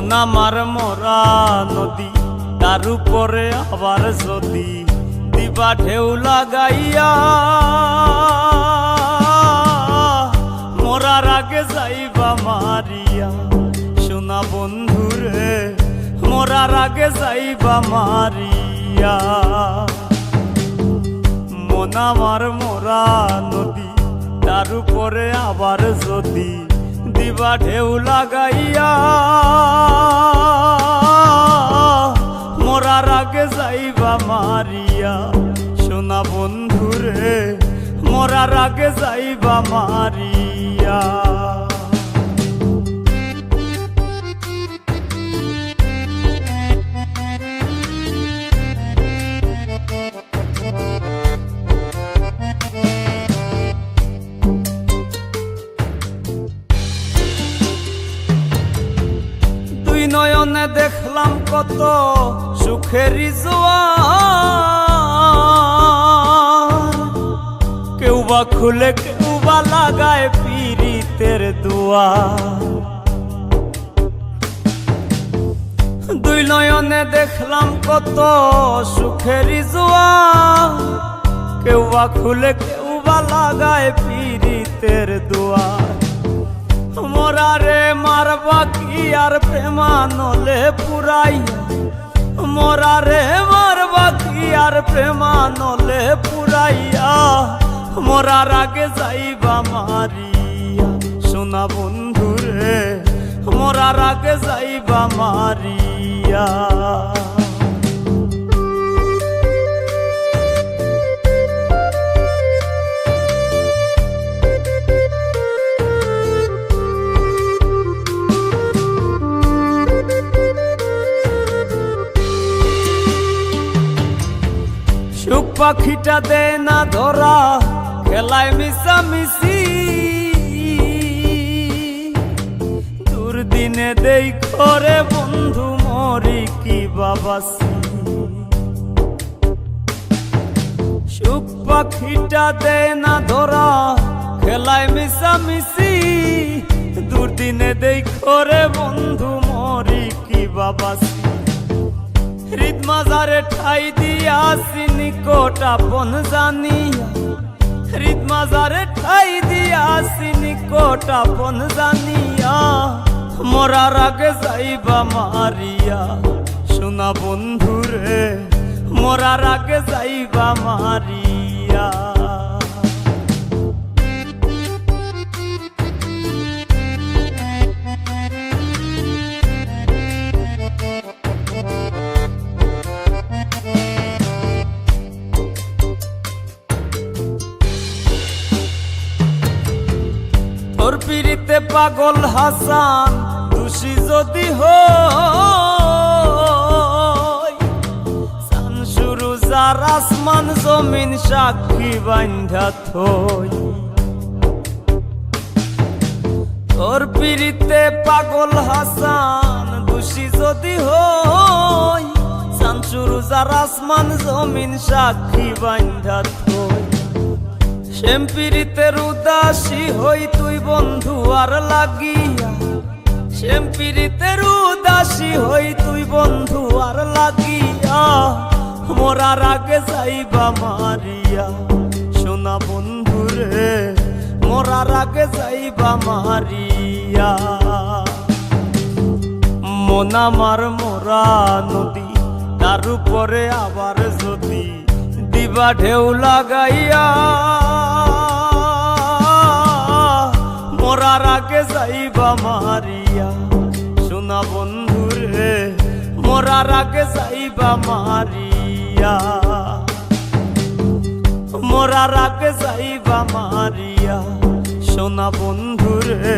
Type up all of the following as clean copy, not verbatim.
মন আমার মরা নদী, তার উপরে আবার যদি দিবা ঢেউ লাগাইয়া, মরার আগে যাইবা মারিয়া। সোনা বন্ধুরে মরার আগে যাইবা মারিয়া। মন আমার মরা নদী, তার উপরে আবার যদি দিবা ঢেউ লাগাইয়া, মরার আগে যাইবা মারিয়া। সোনা বন্ধুরে মরার আগে যাইবা মারিয়া। দুই নয়নে দেখলাম কত সুখেরই জোয়ার, কেউ বা খুলে কেউ বা লাগায় পীড়িতের দুয়ার। দুই নয়নে দেখলাম কত সুখেরই জোয়ার, কেউ বা খুলে কেউ বা লাগায় পীড়িতের দুয়ার। মরারে মারবা কি আর প্রেমানলে পুরাইয়া, মরারে মারবা কি আর প্রেমানলে পুরাইয়া। মরার আগে যাইবা মারিয়া। সোনা বন্ধুরে মরার আগে যাইবা মারিয়া। সুখ পাখিটা দে না ধরা, খেলায় মিশামিশি। দুর্দিনে দেই করে বন্ধু মরি কি বাবাসি। সুখ পাখিটা দে না ধরা, খেলায় মিশামিশি। দুর্দিনে দেই করে বন্ধু মরি কি বাবাসি। হৃদ মাজারে ঠাই দিয়াছি নিকট আপন জানিয়া, হৃদ মাজারে ঠাই দিয়াছি নিকট আপন জানিয়া। মরার আগে যাইবা মারিয়া। সোনা বন্ধুরে মরার আগে যাইবা মারিয়া। তোর পিড়িতে পাগল হাসান দোষী যদি হই, সানসুরু যার আসমান জমিন সাক্ষী বান্ধা থই। তোর পিড়িতে পাগল হাসান দোষী যদি হই, সানসুরু যার আসমান জমিন সাক্ষী বান্ধা থই। শ্যাম পীড়িতের উদাসী হই তুই বন্ধু আর লাগিয়া, শ্যাম পীড়িতের উদাসী হই তুই বন্ধু আর লাগিয়া। মরার আগে যাইবা মারিয়া। সোনা বন্ধুরে মরার আগে যাইবা মারিয়া। মন আমার মরা নদী, তার উপরে আবার যদি দিবা ঢেউ লাগাইয়া। মরার আগে যাইবা মারিয়া। সোনা বন্ধুরে মরার আগে যাইবা মারিয়া। মরার আগে যাইবা মারিয়া। সোনা বন্ধুরে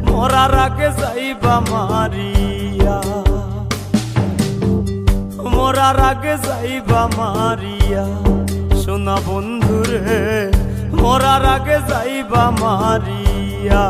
মরার আগে যাইবা মারিয়া। মরার আগে যাইবা মারিয়া। সোনা বন্ধুরে মরার আগে যাইবা মারিয়া।